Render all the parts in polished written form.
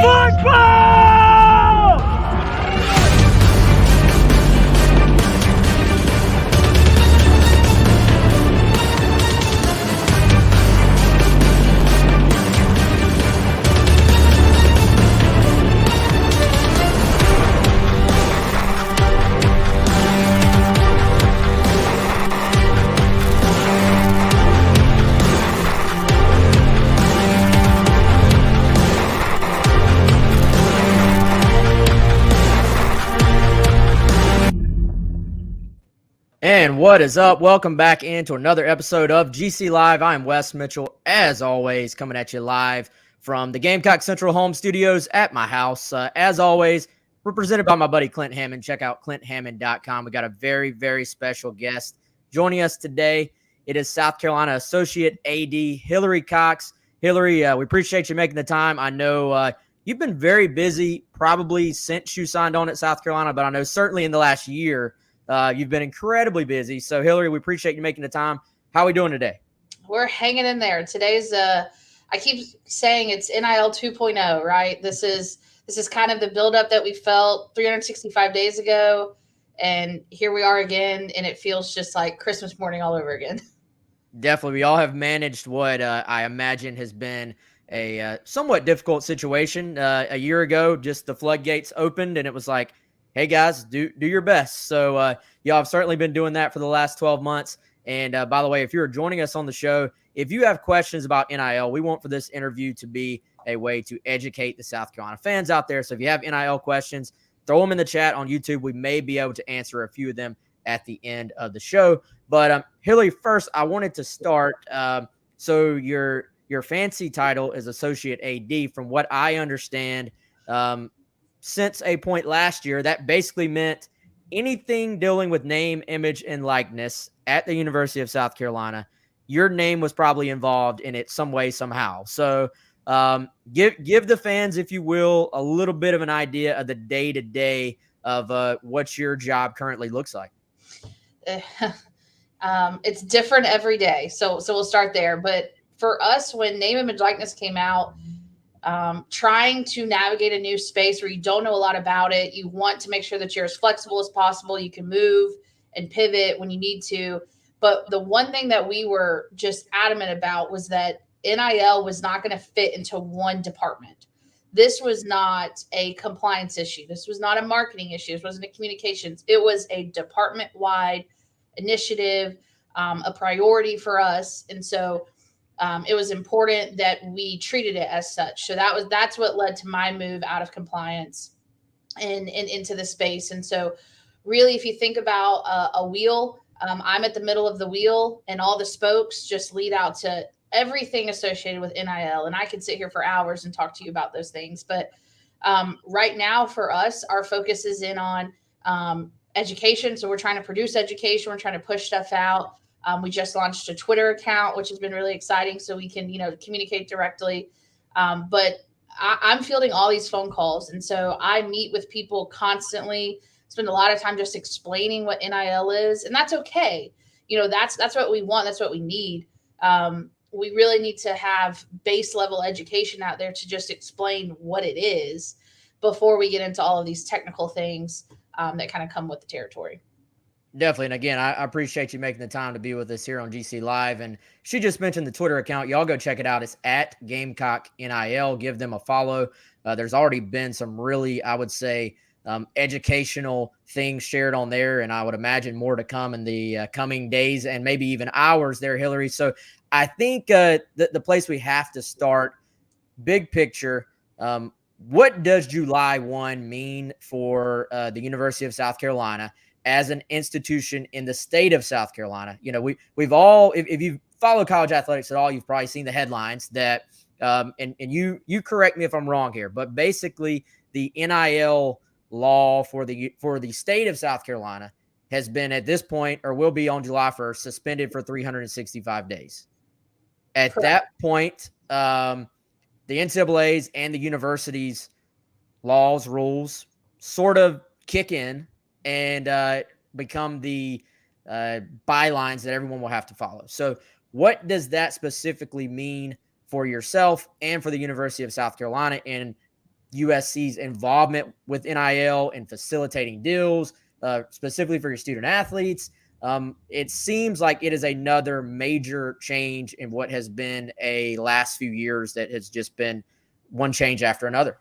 Football! And what is up? Welcome back into another episode of GC Live. I'm Wes Mitchell, as always, coming at you live from the Gamecock Central home studios at my house. As always, we're presented by my buddy Clint Hammond. Check out clinthammond.com. We got a very, very special guest joining us today. It is South Carolina Associate AD Hilary Cox. Hilary, we appreciate you making the time. I know you've been very busy probably since you signed on at South Carolina, but I know certainly in the last year, you've been incredibly busy. So, Hilary, we appreciate you making the time. How are we doing today? We're hanging in there. Today's, I keep saying it's NIL 2.0, right? This is kind of the buildup that we felt 365 days ago. And here we are again, and it feels just like Christmas morning all over again. Definitely. We all have managed what I imagine has been a somewhat difficult situation. A year ago, just the floodgates opened, and it was like, hey, guys, do your best. So y'all have certainly been doing that for the last 12 months. And by the way, if you're joining us on the show, if you have questions about NIL, we want for this interview to be a way to educate the South Carolina fans out there. So if you have NIL questions, throw them in the chat on YouTube. We may be able to answer a few of them at the end of the show. But Hilary, first, I wanted to start. So your fancy title is Associate AD. From what I understand, since a point last year, that basically meant anything dealing with name, image, and likeness at the University of South Carolina, your name was probably involved in it some way, somehow. So give the fans, if you will, a little bit of an idea of the day-to-day of what your job currently looks like. It's different every day. So we'll start there. But for us, when name, image, likeness came out, trying to navigate a new space where you don't know a lot about it. You want to make sure that you're as flexible as possible. You can move and pivot when you need to. But the one thing that we were just adamant about was that NIL was not going to fit into one department. This was not a compliance issue. This was not a marketing issue. This wasn't a communications. It was a department-wide initiative, a priority for us. And so it was important that we treated it as such. So that's what led to my move out of compliance and into the space. And so really, if you think about a wheel, I'm at the middle of the wheel, and all the spokes just lead out to everything associated with NIL. And I could sit here for hours and talk to you about those things. But right now for us, our focus is in on education. So we're trying to produce education. We're trying to push stuff out. We just launched a Twitter account, which has been really exciting, so we can, communicate directly. But I'm fielding all these phone calls, and so I meet with people constantly. Spend a lot of time just explaining what NIL is, and that's okay. That's what we want. That's what we need. We really need to have base level education out there to just explain what it is before we get into all of these technical things that kind of come with the territory. Definitely. And again, I appreciate you making the time to be with us here on GC Live. And she just mentioned the Twitter account. Y'all go check it out. It's at Gamecock NIL. Give them a follow. There's already been some really, I would say, educational things shared on there. And I would imagine more to come in the coming days and maybe even hours there, Hilary. So I think the place we have to start, big picture, what does July 1 mean for the University of South Carolina as an institution in the state of South Carolina? We've all, if you follow college athletics at all, you've probably seen the headlines that, and you correct me if I'm wrong here, but basically the NIL law for the state of South Carolina has been at this point, or will be on July 1st, suspended for 365 days. At Correct. That point, the NCAA's and the university's laws, rules sort of kick in and become the bylines that everyone will have to follow. So what does that specifically mean for yourself and for the University of South Carolina? And USC's involvement with NIL and facilitating deals, specifically for your student athletes. It seems like it is another major change in what has been a last few years that has just been one change after another.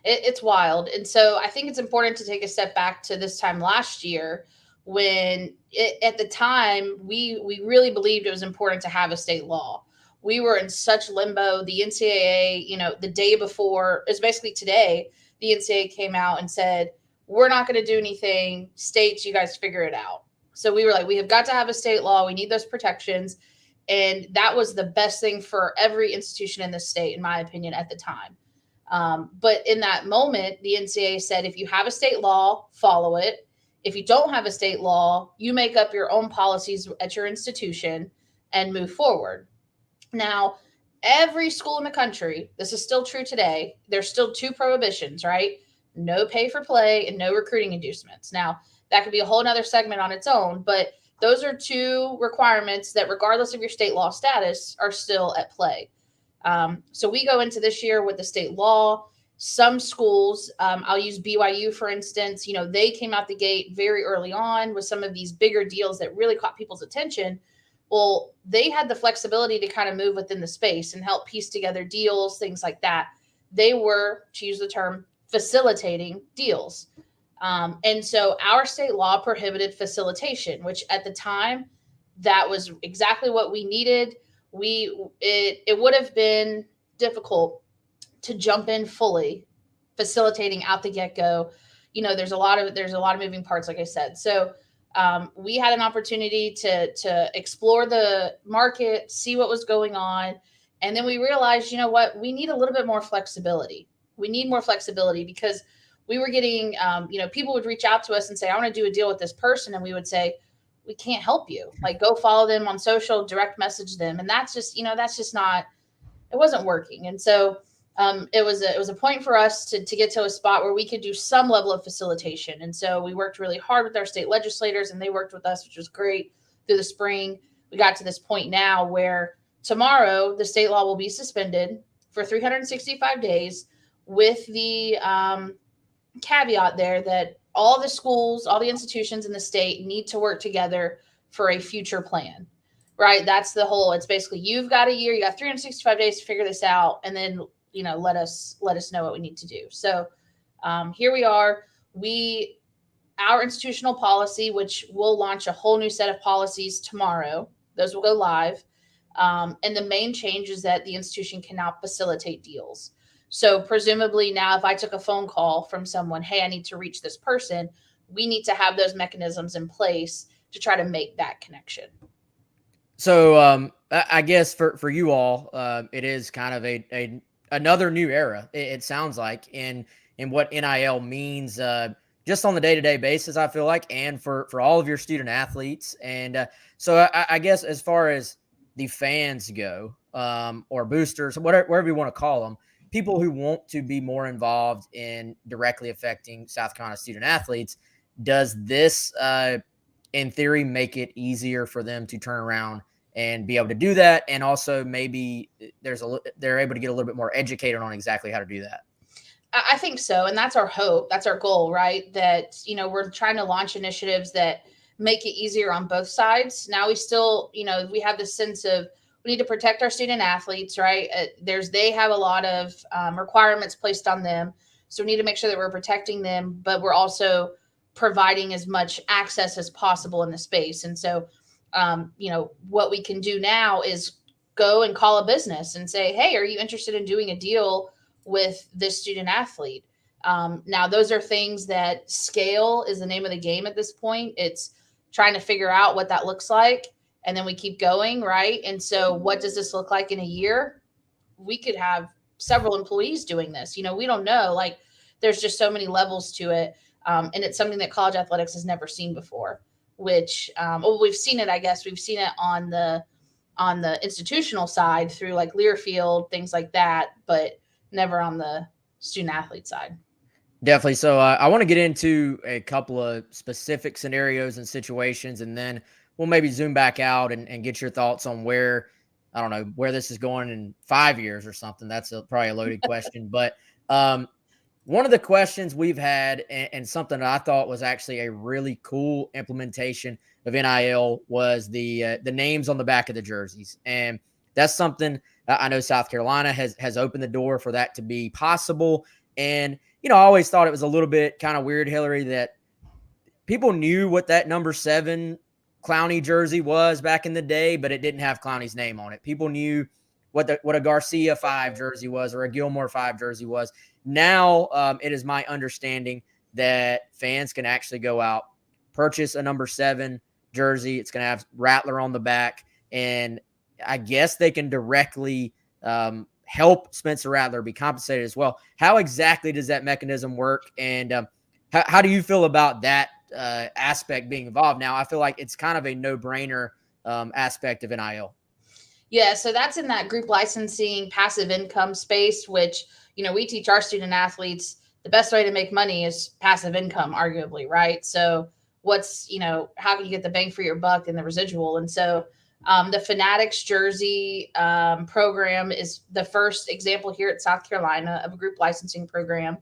It's wild. And so I think it's important to take a step back to this time last year when at the time we really believed it was important to have a state law. We were in such limbo. The NCAA, the day before, is basically today, the NCAA came out and said, we're not going to do anything. States, you guys figure it out. So we were like, we have got to have a state law. We need those protections. And that was the best thing for every institution in the state, in my opinion, at the time. But in that moment, the NCAA said, if you have a state law, follow it. If you don't have a state law, you make up your own policies at your institution and move forward. Now, every school in the country, this is still true today, there's still two prohibitions, right? No pay for play and no recruiting inducements. Now, that could be a whole nother segment on its own, but those are two requirements that, regardless of your state law status, are still at play. So we go into this year with the state law. Some schools, I'll use BYU, for instance, they came out the gate very early on with some of these bigger deals that really caught people's attention. Well, they had the flexibility to kind of move within the space and help piece together deals, things like that. They were, to use the term, facilitating deals. And so our state law prohibited facilitation, which at the time, that was exactly what we needed. It would have been difficult to jump in fully facilitating out the get-go. There's a lot of moving parts, like I said. So we had an opportunity to explore the market, see what was going on. And then we realized, we need a little bit more flexibility. We need more flexibility because we were getting, people would reach out to us and say, I want to do a deal with this person. And we would say, we can't help you. Like, go follow them on social, direct message them. And that's just not, it wasn't working. And so it was a point for us to get to a spot where we could do some level of facilitation. And so we worked really hard with our state legislators, and they worked with us, which was great, through the spring. We got to this point now where tomorrow the state law will be suspended for 365 days with the caveat there that all the schools, all the institutions in the state need to work together for a future plan, right? That's the whole, it's basically, you've got a year, you got 365 days to figure this out. And then, let us know what we need to do. So here we are. Our institutional policy, which will launch a whole new set of policies tomorrow, those will go live. And the main change is that the institution can now facilitate deals. So presumably now, if I took a phone call from someone, hey, I need to reach this person, we need to have those mechanisms in place to try to make that connection. So I guess for you all, it is kind of another new era. It sounds like in what NIL means, just on the day-to-day basis, I feel like, and for all of your student athletes. And so I guess as far as the fans go, or boosters, whatever you want to call them, people who want to be more involved in directly affecting South Carolina student athletes, does this, in theory, make it easier for them to turn around and be able to do that? And also maybe they're able to get a little bit more educated on exactly how to do that. I think so. And that's our hope. That's our goal, right? That, we're trying to launch initiatives that make it easier on both sides. Now we still, we have this sense of, we need to protect our student athletes, right? They have a lot of requirements placed on them. So we need to make sure that we're protecting them, but we're also providing as much access as possible in the space. And so, what we can do now is go and call a business and say, hey, are you interested in doing a deal with this student athlete? Now, those are things that scale is the name of the game at this point. It's trying to figure out what that looks like. And then we keep going, right? And so what does this look like in a year? We could have several employees doing this. We don't know. Like, there's just so many levels to it. And it's something that college athletics has never seen before, which, we've seen it, I guess. We've seen it on the institutional side through like Learfield, things like that, but never on the student athlete side. Definitely. So I want to get into a couple of specific scenarios and situations, and then we'll maybe zoom back out and get your thoughts on where I don't know where this is going in 5 years or something. That's probably a loaded question. But one of the questions we've had, and something that I thought was actually a really cool implementation of NIL, was the names on the back of the jerseys. And that's something I know South Carolina has opened the door for that to be possible. And, I always thought it was a little bit kind of weird, Hilary, that people knew what that number 7 Clowney jersey was back in the day, but it didn't have Clowney's name on it. People knew what a Garcia 5 jersey was or a Gilmore 5 jersey was. Now it is my understanding that fans can actually go out, purchase a number 7 jersey. It's going to have Rattler on the back, and I guess they can directly help Spencer Rattler be compensated as well. How exactly does that mechanism work, and how do you feel about that aspect being involved? Now, I feel like it's kind of a no-brainer aspect of NIL. Yeah, so that's in that group licensing passive income space, which, we teach our student athletes the best way to make money is passive income, arguably, right? So what's, how can you get the bang for your buck and the residual? And so the Fanatics jersey program is the first example here at South Carolina of a group licensing program.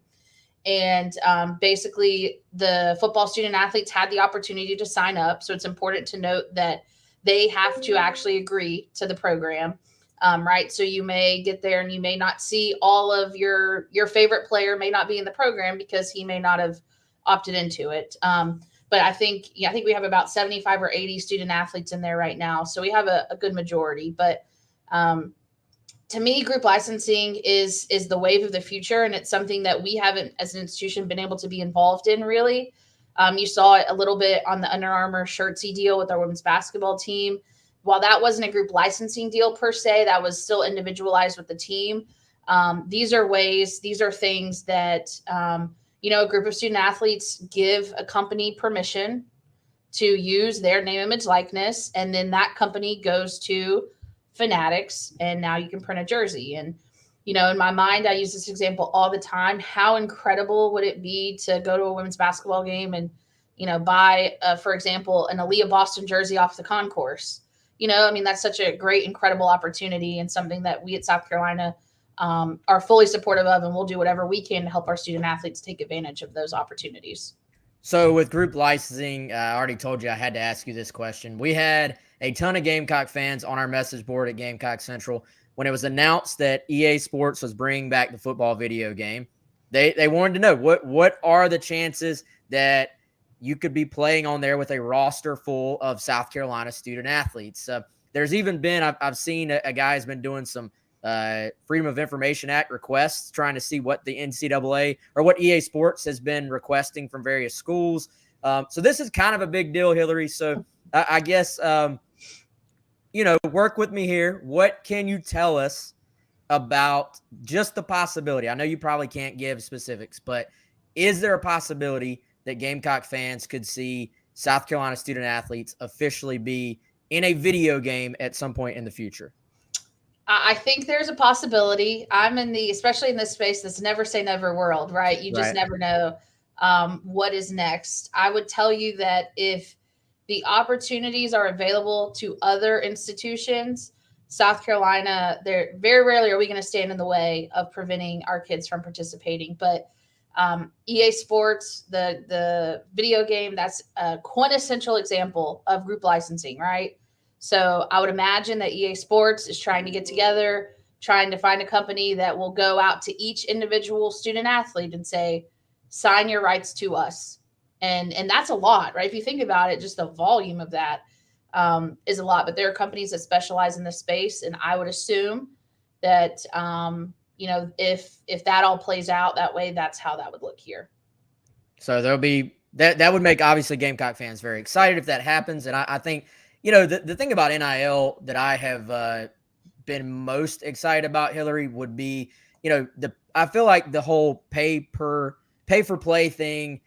And basically, the football student athletes had the opportunity to sign up. So it's important to note that they have to actually agree to the program, right? So you may get there and you may not see all of your favorite player may not be in the program because he may not have opted into it. But I think we have about 75 or 80 student athletes in there right now. So we have a good majority. But to me, group licensing is the wave of the future, and it's something that we haven't, as an institution, been able to be involved in, really. You saw it a little bit on the Under Armour shirtsy deal with our women's basketball team. While that wasn't a group licensing deal per se, that was still individualized with the team. These are things that, a group of student athletes give a company permission to use their name, image, likeness, and then that company goes to Fanatics, and now you can print a jersey. And in my mind, I use this example all the time. How incredible would it be to go to a women's basketball game and buy for example, an Aaliyah Boston jersey off the concourse? That's such a great, incredible opportunity, and something that we at South Carolina are fully supportive of, and we'll do whatever we can to help our student athletes take advantage of those opportunities. So with group licensing, I already told you I had to ask you this question. We had a ton of Gamecock fans on our message board at Gamecock Central when it was announced that EA Sports was bringing back the football video game. They wanted to know what are the chances that you could be playing on there with a roster full of South Carolina student athletes. There's even been, I've seen a guy has been doing some Freedom of Information Act requests, trying to see what the NCAA or what EA Sports has been requesting from various schools. So this is kind of a big deal, Hilary. So I guess, work with me here. What can you tell us about just the possibility? I know you probably can't give specifics, but is there a possibility that Gamecock fans could see South Carolina student athletes officially be in a video game at some point in the future? I think there's a possibility. I'm especially in this space, this never say never world, right? You just never know what is next. I would tell you that if the opportunities are available to other institutions, South Carolina, very rarely are we going to stand in the way of preventing our kids from participating. But EA Sports, the video game, that's a quintessential example of group licensing, right? So I would imagine that EA Sports is trying to get together, trying to find a company that will go out to each individual student athlete and say, sign your rights to us. And that's a lot, right? If you think about it, just the volume of that is a lot. But there are companies that specialize in this space. And I would assume that, if that all plays out that way, that's how that would look here. So there'll be that would make obviously Gamecock fans very excited if that happens. And I think, the thing about NIL that I have been most excited about, Hilary, would be, I feel like the whole pay for play thing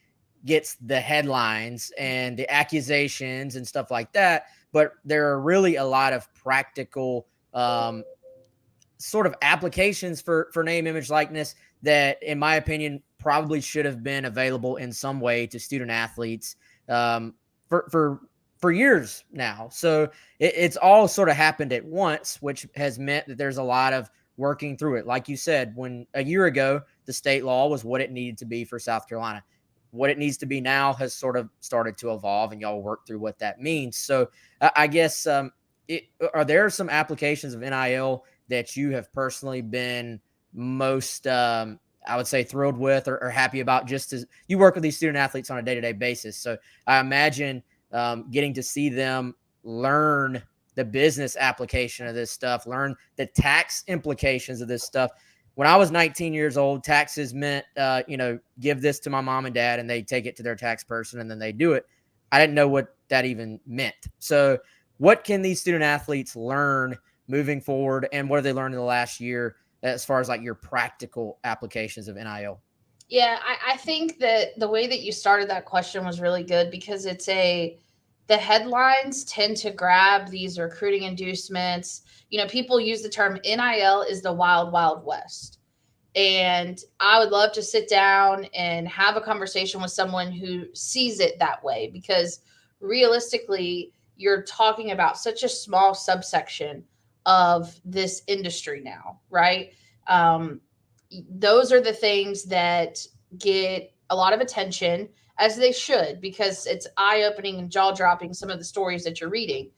gets the headlines and the accusations and stuff like that. But there are really a lot of practical sort of applications for name, image, likeness that, in my opinion, probably should have been available in some way to student athletes for for years now. So it's all sort of happened at once, which has meant that there's a lot of working through it. Like you said, when a year ago, the state law was what it needed to be for South Carolina. What it needs to be now has sort of started to evolve, and y'all work through what that means. So I guess, are there some applications of NIL that you have personally been most, I would say, thrilled with or happy about, just as you work with these student athletes on a day-to-day basis? So I imagine getting to see them learn the business application of this stuff, learn the tax implications of this stuff. When I was 19 years old, taxes meant, give this to my mom and dad and they take it to their tax person and then they do it. I didn't know what that even meant. So what can these student athletes learn moving forward, and what have they learned in the last year as far as like your practical applications of NIL? Yeah, I think that the way that you started that question was really good, because the headlines tend to grab these recruiting inducements. People use the term NIL is the wild, wild west. And I would love to sit down and have a conversation with someone who sees it that way, because realistically, you're talking about such a small subsection of this industry now, right? Those are the things that get a lot of attention, as they should, because it's eye-opening and jaw-dropping, some of the stories that you're reading.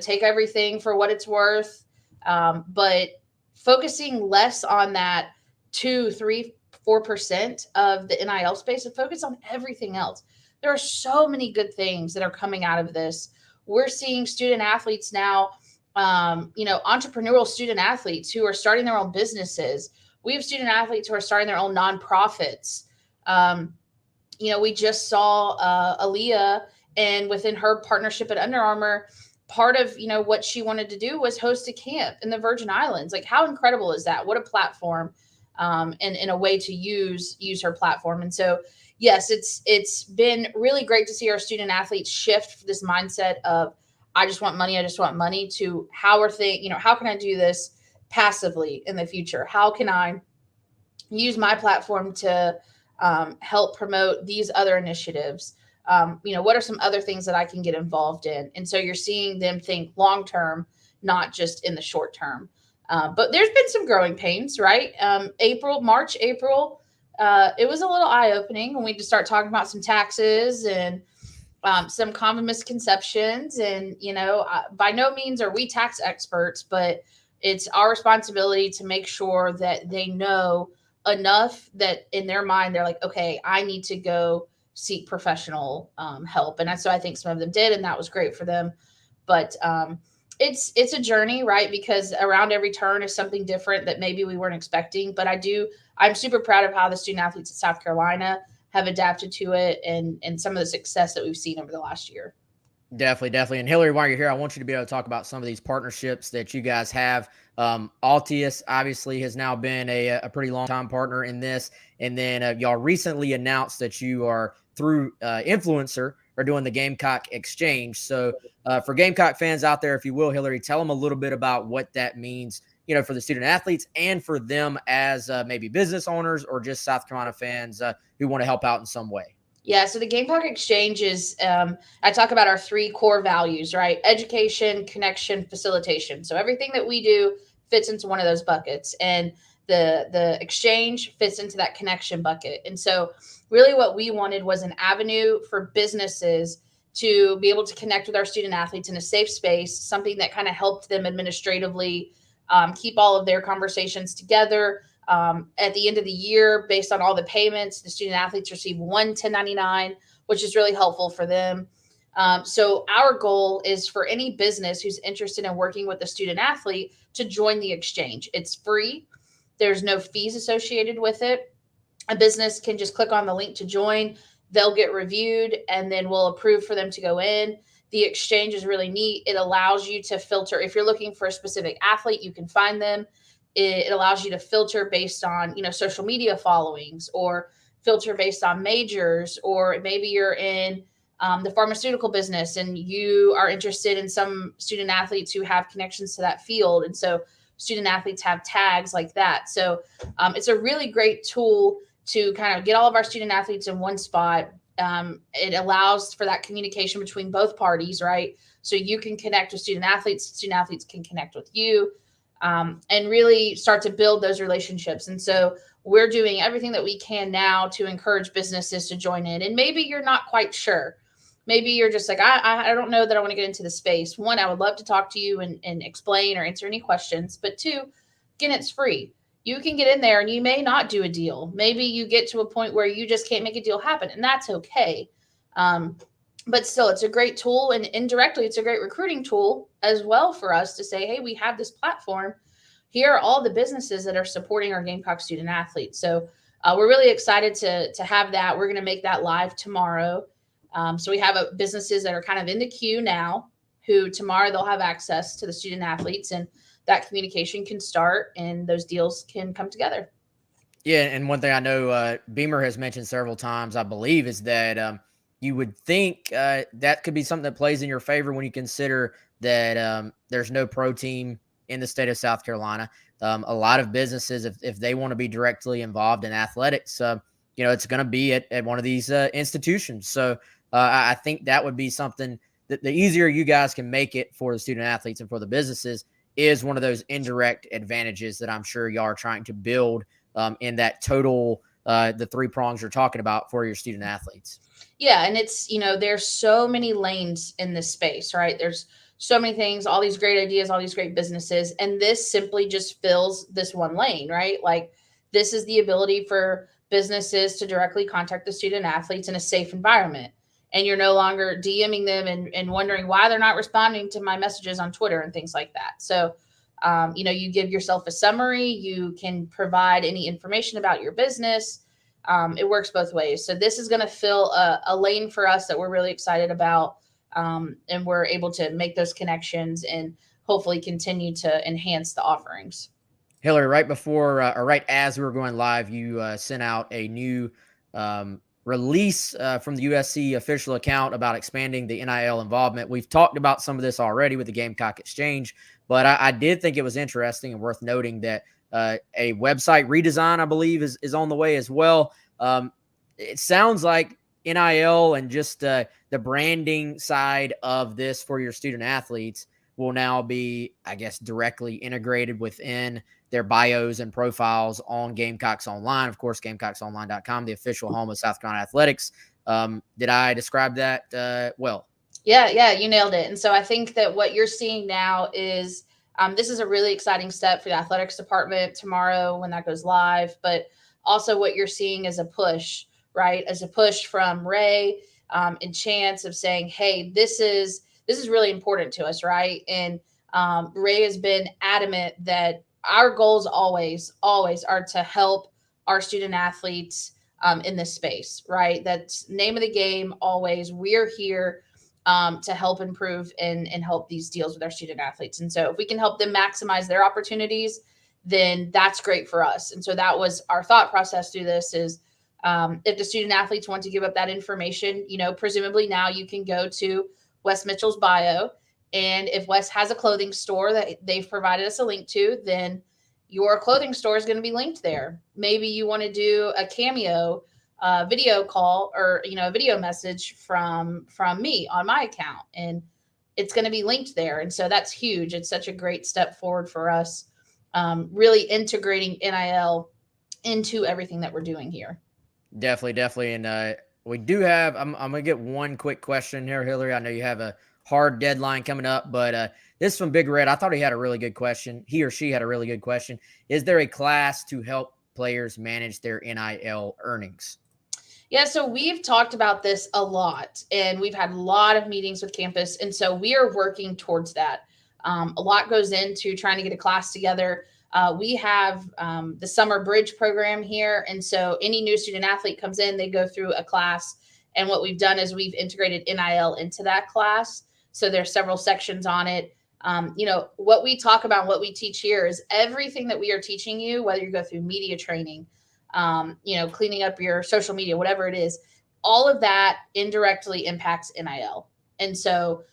Take everything for what it's worth, but focusing less on that 2, 3, 4% of the NIL space and focus on everything else. There are so many good things that are coming out of this. We're seeing student athletes now, entrepreneurial student athletes who are starting their own businesses. We have student athletes who are starting their own nonprofits. We just saw Aaliyah, and within her partnership at Under Armour, part of what she wanted to do was host a camp in the Virgin Islands. Like, how incredible is that? What a platform, and a way to use her platform. And so, yes, it's been really great to see our student athletes shift this mindset of, I just want money, to how can I do this passively in the future? How can I use my platform to help promote these other initiatives? What are some other things that I can get involved in? And so you're seeing them think long-term, not just in the short term. But there's been some growing pains, right? March, April, it was a little eye-opening when we just start talking about some taxes and some common misconceptions. And, by no means are we tax experts, but it's our responsibility to make sure that they know enough that in their mind, they're like, okay, I need to go seek professional help. And so I think some of them did, and that was great for them. But it's a journey, right? Because around every turn is something different that maybe we weren't expecting. But I'm super proud of how the student athletes at South Carolina have adapted to it, and some of the success that we've seen over the last year. Definitely. And Hilary, while you're here, I want you to be able to talk about some of these partnerships that you guys have. Altius obviously has now been a pretty long time partner in this. And then y'all recently announced that you are, through influencer, are doing the Gamecock Exchange. So for Gamecock fans out there, if you will, Hilary, tell them a little bit about what that means, for the student athletes and for them as maybe business owners or just South Carolina fans who want to help out in some way. Yeah, so the Gamecock Exchange is, I talk about our 3 core values, right? Education, connection, facilitation. So everything that we do fits into one of those buckets, and the exchange fits into that connection bucket. And so really what we wanted was an avenue for businesses to be able to connect with our student athletes in a safe space, something that kind of helped them administratively keep all of their conversations together. At the end of the year, based on all the payments, the student athletes receive one 1099, which is really helpful for them. So our goal is for any business who's interested in working with a student athlete to join the exchange. It's free. There's no fees associated with it. A business can just click on the link to join. They'll get reviewed, and then we'll approve for them to go in. The exchange is really neat. It allows you to filter. If you're looking for a specific athlete, you can find them. It allows you to filter based on, social media followings, or filter based on majors, or maybe you're in the pharmaceutical business and you are interested in some student athletes who have connections to that field. And so student athletes have tags like that. So it's a really great tool to kind of get all of our student athletes in one spot. It allows for that communication between both parties, right? So you can connect with student athletes can connect with you, and really start to build those relationships. And so we're doing everything that we can now to encourage businesses to join in. And maybe you're not quite sure. Maybe you're just like, I don't know that I want to get into the space. One, I would love to talk to you and explain or answer any questions. But two, again, it's free. You can get in there and you may not do a deal. Maybe you get to a point where you just can't make a deal happen, and that's okay. Um, but still, it's a great tool, and indirectly, it's a great recruiting tool as well for us to say, hey, we have this platform. Here are all the businesses that are supporting our Gamecock student athletes. So we're really excited to have that. We're going to make that live tomorrow. So we have businesses that are kind of in the queue now, who tomorrow they'll have access to the student athletes, and that communication can start and those deals can come together. Yeah, and one thing I know Beamer has mentioned several times, I believe, is that you would think that could be something that plays in your favor when you consider that there's no pro team in the state of South Carolina. A lot of businesses, if they want to be directly involved in athletics, it's going to be at one of these institutions. So I think that would be something that the easier you guys can make it for the student athletes and for the businesses is one of those indirect advantages that I'm sure y'all are trying to build in that total, the three prongs you're talking about for your student athletes. Yeah. And it's, there's so many lanes in this space, right? There's so many things, all these great ideas, all these great businesses. And this simply just fills this one lane, right? Like, this is the ability for businesses to directly contact the student athletes in a safe environment. And you're no longer DMing them and wondering why they're not responding to my messages on Twitter and things like that. So, you give yourself a summary, you can provide any information about your business. It works both ways. So this is going to fill a lane for us that we're really excited about. And we're able to make those connections and hopefully continue to enhance the offerings. Hilary, right before or right as we were going live, you sent out a new release from the USC official account about expanding the NIL involvement. We've talked about some of this already with the Gamecock Exchange, but I did think it was interesting and worth noting that a website redesign, I believe, is on the way as well. It sounds like NIL and just the branding side of this for your student athletes will now be, I guess, directly integrated within their bios and profiles on Gamecocks Online. Of course, GamecockCentral.com, the official home of South Carolina athletics. Did I describe that well? Yeah, you nailed it. And so I think that what you're seeing now is this is a really exciting step for the athletics department tomorrow when that goes live. But also what you're seeing is a push, right? As a push from Ray and Chance of saying, hey, this is really important to us, right? And Ray has been adamant that our goals always are to help our student athletes in this space, right? That's name of the game always. We're here to help improve and help these deals with our student athletes. And so if we can help them maximize their opportunities, then that's great for us. And so that was our thought process through this is if the student athletes want to give up that information, presumably now you can go to Wes Mitchell's bio. And if Wes has a clothing store that they've provided us a link to, then your clothing store is going to be linked there. Maybe you want to do a Cameo video call or, a video message from me on my account, and it's going to be linked there. And so that's huge. It's such a great step forward for us, really integrating NIL into everything that we're doing here. Definitely. And we do have, I'm going to get one quick question here, Hilary. I know you have a hard deadline coming up, but this is from Big Red. I thought he had a really good question. He or she had a really good question. Is there a class to help players manage their NIL earnings? Yeah, so we've talked about this a lot, and we've had a lot of meetings with campus, and so we are working towards that. A lot goes into trying to get a class together. We have the summer bridge program here, and so any new student athlete comes in, they go through a class, and what we've done is we've integrated NIL into that class. So there's several sections on it. What we talk about, what we teach here is everything that we are teaching you, whether you go through media training, cleaning up your social media, whatever it is, all of that indirectly impacts NIL. And so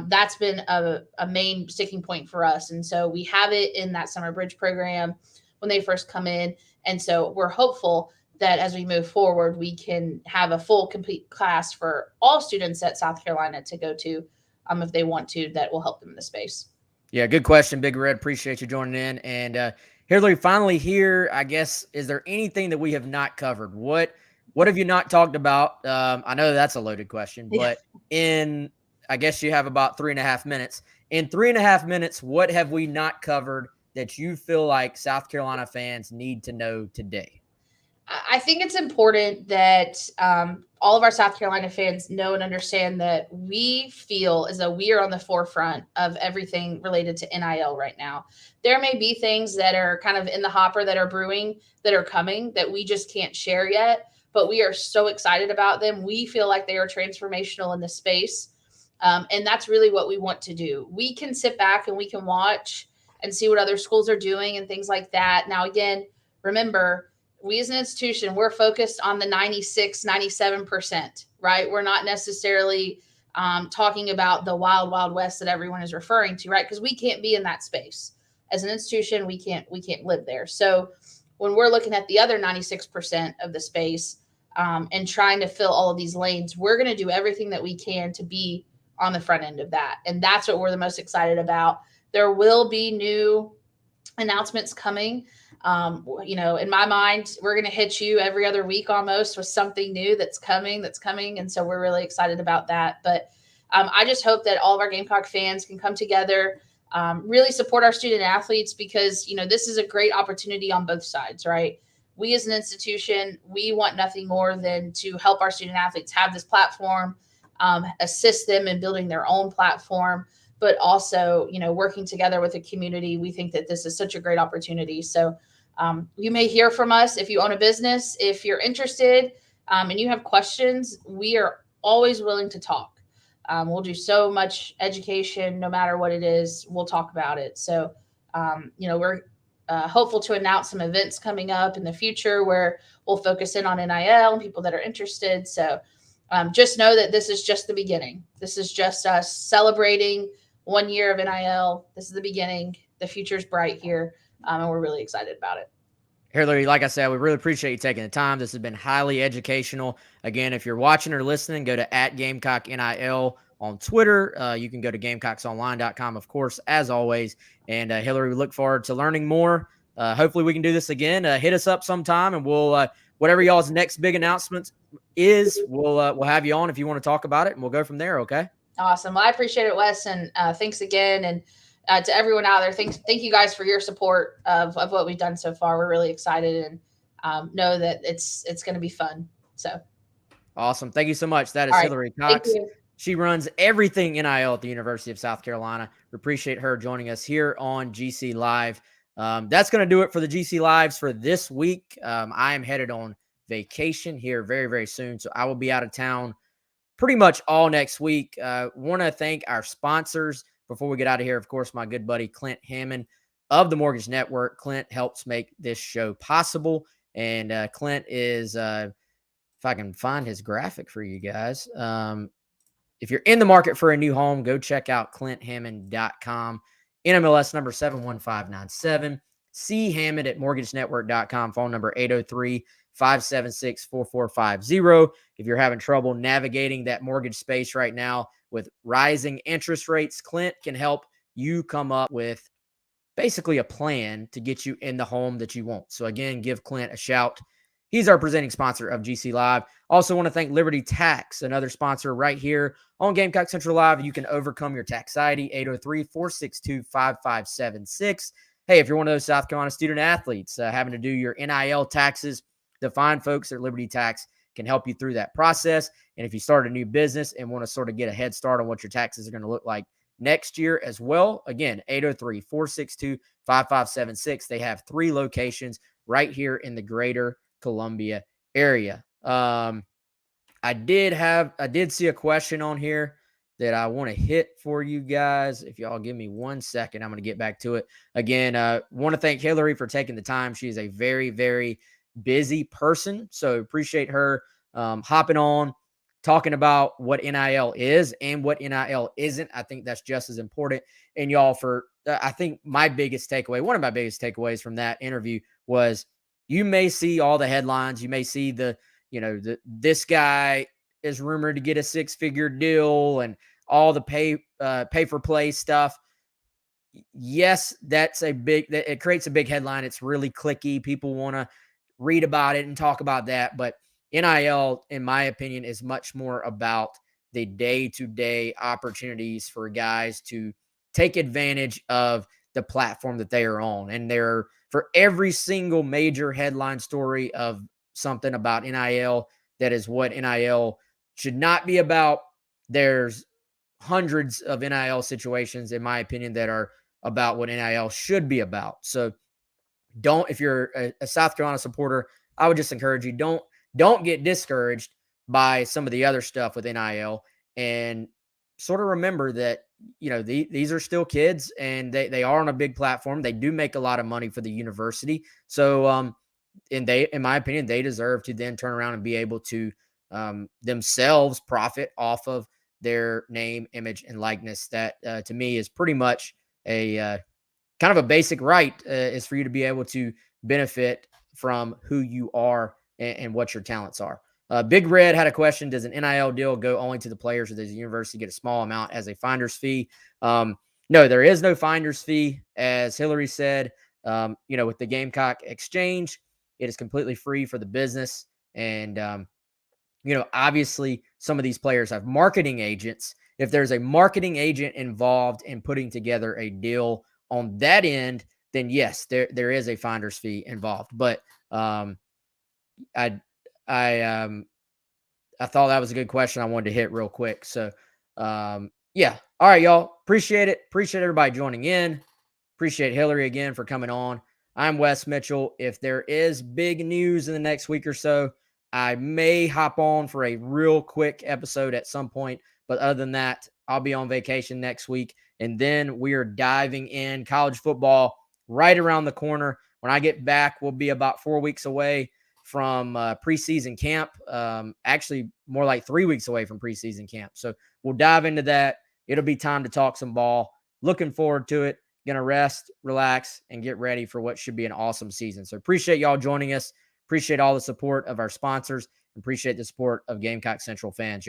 that's been a main sticking point for us. And so we have it in that summer bridge program when they first come in. And so we're hopeful that as we move forward, we can have a full, complete class for all students at South Carolina to go to if they want to, that will help them in the space. Yeah, good question, Big Red. Appreciate you joining in. And Hilary, finally here, I guess, is there anything that we have not covered? What have you not talked about? I know that's a loaded question, but I guess you have about 3.5 minutes. In 3.5 minutes, what have we not covered that you feel like South Carolina fans need to know today? I think it's important that all of our South Carolina fans know and understand that we feel as though we are on the forefront of everything related to NIL right now. There may be things that are kind of in the hopper that are brewing, that are coming, that we just can't share yet, but we are so excited about them. We feel like they are transformational in the space. And that's really what we want to do. We can sit back and we can watch and see what other schools are doing and things like that. Now, again, remember, we as an institution, we're focused on the 96, 97%, right? We're not necessarily talking about the wild, wild west that everyone is referring to, right? Because we can't be in that space. As an institution, we can't live there. So when we're looking at the other 96% of the space and trying to fill all of these lanes, we're going to do everything that we can to be on the front end of that. And that's what we're the most excited about. There will be new announcements coming. In my mind, we're going to hit you every other week almost with something new that's coming. And so we're really excited about that. But I just hope that all of our Gamecock fans can come together, really support our student athletes, because, this is a great opportunity on both sides, right? We as an institution, we want nothing more than to help our student athletes have this platform, assist them in building their own platform, but also, working together with the community. We think that this is such a great opportunity. So you may hear from us if you own a business. If you're interested and you have questions, we are always willing to talk. We'll do so much education, no matter what it is, we'll talk about it. So, we're hopeful to announce some events coming up in the future where we'll focus in on NIL and people that are interested. So just know that this is just the beginning. This is just us celebrating 1 year of NIL. This is the beginning. The future's bright here, and we're really excited about it. Hilary, like I said, we really appreciate you taking the time. This has been highly educational. Again, if you're watching or listening, go to @GamecockNIL on Twitter. You can go to GamecocksOnline.com, of course, as always. And Hilary, we look forward to learning more. Hopefully we can do this again. Hit us up sometime, and we'll whatever y'all's next big announcement is, we'll have you on if you want to talk about it, and we'll go from there, okay? Awesome. Well, I appreciate it, Wes, and thanks again. And to everyone out there, thank you guys for your support of what we've done so far. We're really excited and know that it's going to be fun. So awesome. Thank you so much. That is Hilary Cox. She runs everything NIL at the University of South Carolina. We appreciate her joining us here on GC Live. That's going to do it for the GC Lives for this week. I am headed on vacation here very, very soon, so I will be out of town pretty much all next week. Want to thank our sponsors before we get out of here. Of course, my good buddy Clint Hammond of the Mortgage Network. Clint helps make this show possible. And Clint is, if I can find his graphic for you guys, if you're in the market for a new home, go check out ClintHammond.com. NMLS number 71597. C. Hammond at mortgagenetwork.com. Phone number 803-576-4450. If you're having trouble navigating that mortgage space right now with rising interest rates, Clint can help you come up with basically a plan to get you in the home that you want. So again, give Clint a shout. He's our presenting sponsor of GC Live. Also want to thank Liberty Tax, another sponsor right here on Gamecock Central Live. You can overcome your taxiety, 803-462-5576. Hey, if you're one of those South Carolina student athletes having to do your NIL taxes, the fine folks at Liberty Tax can help you through that process. And if you start a new business and want to sort of get a head start on what your taxes are going to look like next year as well, again, 803-462-5576. They have 3 locations right here in the greater Columbia area. I did see a question on here that I want to hit for you guys. If y'all give me 1 second, I'm going to get back to it. Again, want to thank Hilary for taking the time. She is a very, very busy person. So appreciate her hopping on, talking about what NIL is and what NIL isn't. I think that's just as important. And y'all, I think one of my biggest takeaways from that interview was, you may see all the headlines. You may see this guy is rumored to get a 6-figure deal and all the pay for play stuff. Yes, it creates a big headline. It's really clicky. People want to read about it and talk about that. But NIL, in my opinion, is much more about the day-to-day opportunities for guys to take advantage of the platform that they are on. And for every single major headline story of something about NIL, that is what NIL should not be about. There's hundreds of NIL situations, in my opinion, that are about what NIL should be about. So if you're a South Carolina supporter, I would just encourage you, don't get discouraged by some of the other stuff with NIL, and sort of remember that, these are still kids and they are on a big platform. They do make a lot of money for the university. So, and in my opinion, they deserve to then turn around and be able to themselves profit off of their name, image, and likeness. That to me is pretty much a kind of a basic right, is for you to be able to benefit from who you are and what your talents are. Big Red had a question: does an NIL deal go only to the players, or does the university get a small amount as a finder's fee? No, there is no finder's fee. As Hilary said, with the Gamecock Exchange, it is completely free for the business. And, obviously some of these players have marketing agents. If there's a marketing agent involved in putting together a deal on that end, then yes, there is a finder's fee involved. But I thought that was a good question I wanted to hit real quick. So yeah. All right, y'all. Appreciate it. Appreciate everybody joining in. Appreciate Hilary again for coming on. I'm Wes Mitchell. If there is big news in the next week or so, I may hop on for a real quick episode at some point. But other than that, I'll be on vacation next week. And then we are diving in college football right around the corner. When I get back, we'll be about 4 weeks away from preseason camp. Actually, more like 3 weeks away from preseason camp. So we'll dive into that. It'll be time to talk some ball. Looking forward to it. Going to rest, relax, and get ready for what should be an awesome season. So appreciate y'all joining us. Appreciate all the support of our sponsors. Appreciate the support of Gamecock Central fans.